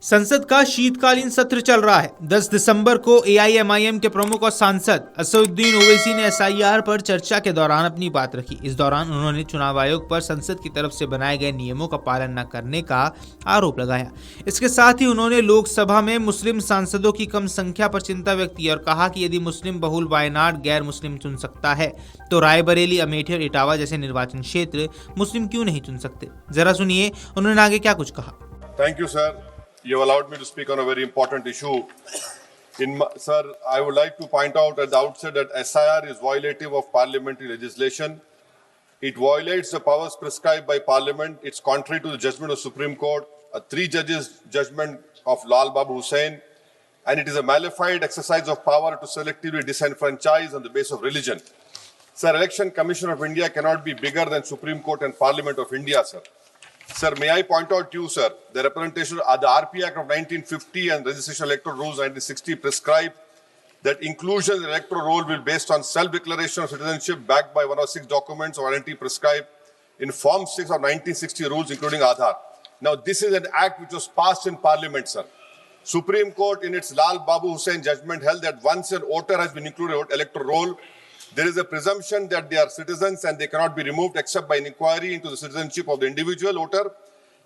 संसद का शीतकालीन सत्र चल रहा है। 10 दिसंबर को एआईएमआईएम के प्रमुख और सांसद असदुद्दीन ओवैसी ने एसआईआर पर चर्चा के दौरान अपनी बात रखी। इस दौरान उन्होंने चुनाव आयोग पर संसद की तरफ से बनाए गए नियमों का पालन न करने का आरोप लगाया। इसके साथ ही उन्होंने लोकसभा में मुस्लिम सांसदों की कम संख्या पर चिंता व्यक्त की और कहा कि यदि मुस्लिम बहुल वायनाड गैर मुस्लिम चुन सकता है तो रायबरेली, अमेठी और इटावा जैसे निर्वाचन क्षेत्र मुस्लिम क्यों नहीं चुन सकते। जरा सुनिए उन्होंने आगे क्या कुछ कहा। Thank you, sir. You have allowed me to speak on a very important issue. Sir, I would like to point out at the outset that SIR is violative of parliamentary legislation. It violates the powers prescribed by Parliament. It's contrary to the judgment of Supreme Court, a 3 judges judgment of Lal Babu Hussain, and it is a malified exercise of power to selectively disenfranchise on the basis of religion. Sir, Election Commission of India cannot be bigger than Supreme Court and Parliament of India, sir. Sir, may I point out to you, sir, the representation of the RP Act of 1950 and Registration Electoral Rules 1960 prescribe that inclusion in the electoral roll will be based on self-declaration of citizenship backed by one of 6 documents or identity prescribed in Form 6 of 1960 rules, including Aadhaar. Now, this is an act which was passed in Parliament, sir. Supreme Court, in its Lal Babu Hussain judgment, held that once an voter has been included in the electoral roll, there is a presumption that they are citizens and they cannot be removed except by an inquiry into the citizenship of the individual voter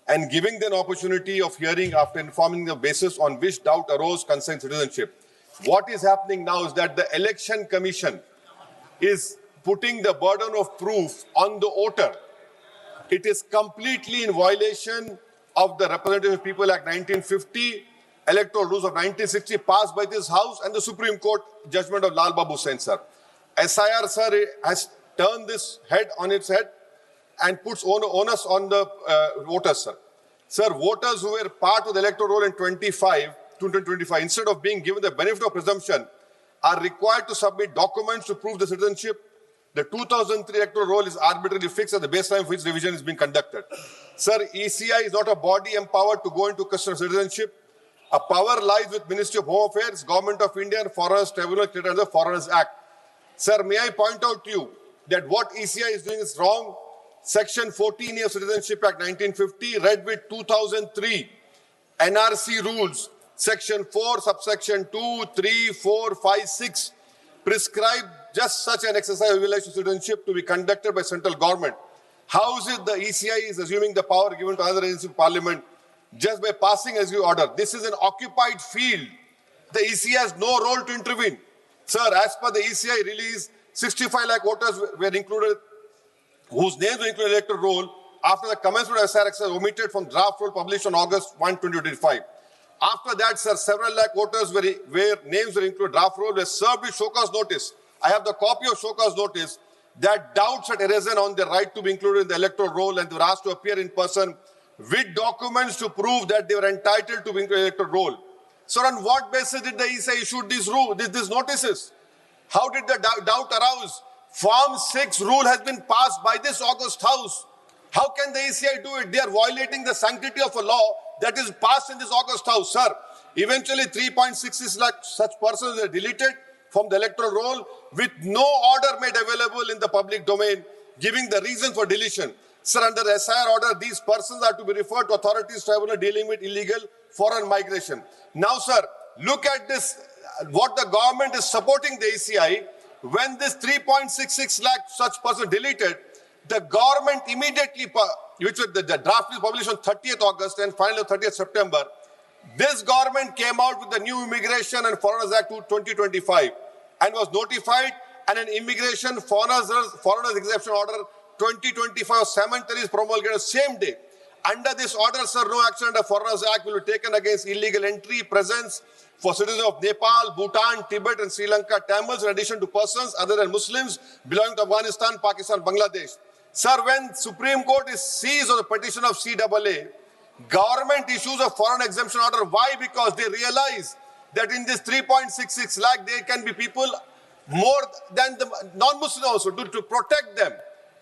and giving them an opportunity of hearing after informing the basis on which doubt arose concerning citizenship. What is happening now is that the Election Commission is putting the burden of proof on the voter. It is completely in violation of the Representative People Act 1950, Electoral Rules of 1960 passed by this House and the Supreme Court judgment of Lal Babu Hussain, sir. SIR, sir, has turned this head on its head and puts onus on the voters, sir. Sir, voters who were part of the electoral roll in 2025, instead of being given the benefit of presumption, are required to submit documents to prove the citizenship. The 2003 electoral roll is arbitrarily fixed as the baseline for which revision is being conducted. Sir, ECI is not a body empowered to go into question of citizenship. A power lies with Ministry of Home Affairs, Government of India, and Foreigners Tribunal created under the Foreigners Act. Sir, may I point out to you that what ECI is doing is wrong. Section 14A of Citizenship Act 1950, read with 2003 NRC rules, Section 4, subsection 2, 3, 4, 5, 6, prescribe just such an exercise of evaluation of citizenship to be conducted by central government. How is it the ECI is assuming the power given to another agency of parliament just by passing as you order? This is an occupied field. The ECI has no role to intervene. Sir, as per the ECI release, 65 lakh voters were included, whose names were included in the electoral roll after the commencement of SIR exercise omitted from draft roll published on August 1, 2025. After that, sir, several lakh voters where names were included draft roll were served with show cause notice. I have the copy of show cause notice that doubts had arisen on their right to be included in the electoral roll and they were asked to appear in person with documents to prove that they were entitled to be included in the electoral roll. Sir, on what basis did the ECI issue these notices? How did the doubt arouse? Form 6 rule has been passed by this August House. How can the ECI do it? They are violating the sanctity of a law that is passed in this August House, sir. Eventually, 3.66 lakh such persons were deleted from the electoral roll with no order made available in the public domain, giving the reason for deletion. Sir, under the SIR order, these persons are to be referred to authorities tribunal dealing with illegal foreign migration. Now, sir, look at this, what the government is supporting the ECI. When this 3.66 lakh such persons deleted, the government immediately, which was the draft is published on 30th August and finally 30th September, this government came out with the new Immigration and Foreigners Act 2025 and was notified, and an Immigration Foreigners Exemption Order 2025 cemetery is promulgated the same day. Under this order, sir, no action under Foreigners Act will be taken against illegal entry, presence for citizens of Nepal, Bhutan, Tibet and Sri Lanka, Tamils, in addition to persons other than Muslims belonging to Afghanistan, Pakistan, Bangladesh. Sir, when Supreme Court is seized on the petition of CAA, government issues a foreign exemption order. Why? Because they realize that in this 3.66 lakh, there can be people more than the non-Muslims also to protect them.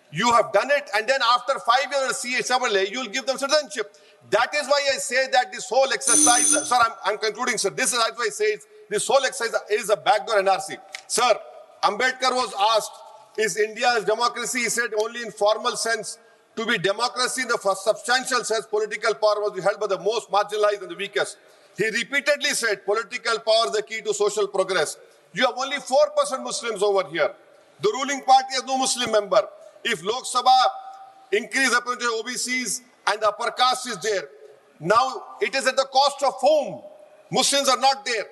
You have done it, and then after 5 years of CAA, you will give them citizenship. That is why I say that this whole exercise, sir, I'm concluding, sir. This is why I say this whole exercise is a backdoor NRC. Sir, Ambedkar was asked, is India's democracy? He said only in formal sense. To be democracy in the first substantial sense, political power was held by the most marginalized and the weakest. He repeatedly said political power is the key to social progress. You have only 4% Muslims over here. The ruling party has no Muslim member. If Lok Sabha increase representation of OBCs and the upper caste is there, now it is at the cost of whom? Muslims are not there.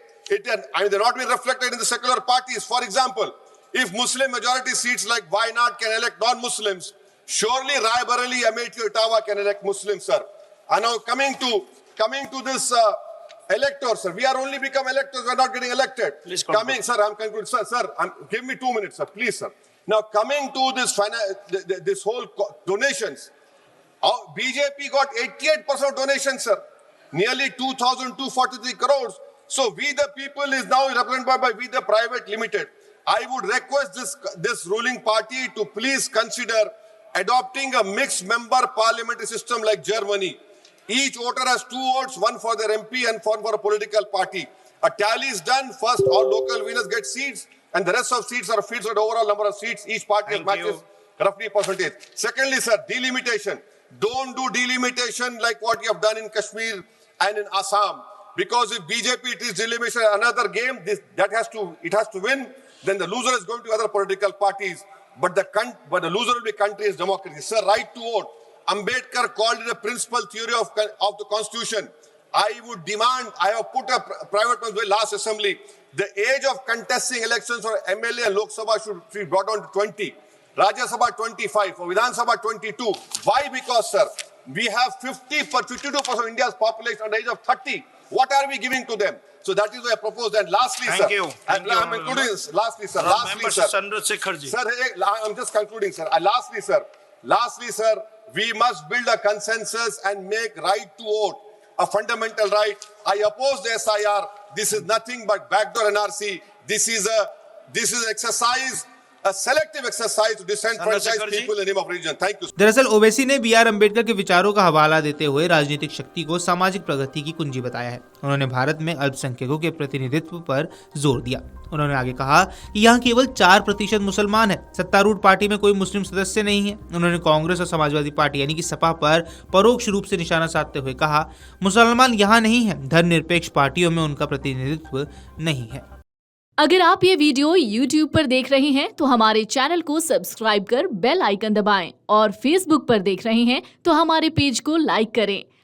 They're not being reflected in the secular parties. For example, if Muslim majority seats like Wayanad can elect non-Muslims, surely Raebareli, Amethi, Ottawa can elect Muslims, sir. And now coming to this electors, sir. We are only become electors. We are not getting elected. Please conclude. Sir, I'm concluding. Sir, give me 2 minutes, sir. Please, sir. Now coming to this whole donations, BJP got 88% of donations, sir. Nearly 2,243 crores. So we the people is now represented by we the private limited. I would request this ruling party to please consider adopting a mixed member parliamentary system like Germany. Each voter has 2 votes, one for their MP and one for a political party. A tally is done. First, all local winners get seats, and the rest of seats are filled with the overall number of seats. Each party matches roughly percentage. Secondly, sir, delimitation. Don't do delimitation like what you have done in Kashmir and in Assam. Because if BJP it is delimitation, another game, it has to win. Then the loser is going to other political parties. But the loser will be country's democracy. Sir, right to vote. Ambedkar called it a principal theory of the constitution. I would demand, I have put a private bill last assembly, the age of contesting elections for MLA and Lok Sabha should be brought down to 20. Rajya Sabha 25, for Vidhan Sabha 22. Why? Because, sir, we have 52% of India's population under the age of 30. What are we giving to them? So that is why I propose. And lastly, Thank you. I'm including this. Lastly, sir. Sir, I'm just concluding, sir. Lastly, sir, we must build a consensus and make right to vote a fundamental right. I oppose the SIR. This is nothing but backdoor NRC. This is an exercise, a selective exercise to disenfranchise people in the name of religion. Thank you. दरअसल ओवैसी ने B.R. Ambedkar के विचारों का हवाला देते हुए राजनीतिक शक्ति को सामाजिक प्रगति की कुंजी बताया है। उन्होंने भारत में अल्पसंख्यकों के प्रतिनिधित्व पर जोर दिया। उन्होंने आगे कहा कि यहाँ केवल 4% मुसलमान है, सत्तारूढ़ पार्टी में कोई मुस्लिम सदस्य नहीं है। उन्होंने कांग्रेस और समाजवादी पार्टी यानी कि सपा पर परोक्ष रूप से निशाना साधते हुए कहा, मुसलमान यहाँ नहीं है, धर्मनिरपेक्ष पार्टियों में उनका प्रतिनिधित्व नहीं है। अगर आप ये वीडियो YouTube पर देख रहे हैं तो हमारे चैनल को सब्सक्राइब कर बेल आइकन दबाएं और Facebook पर देख रहे हैं तो हमारे पेज को लाइक करें।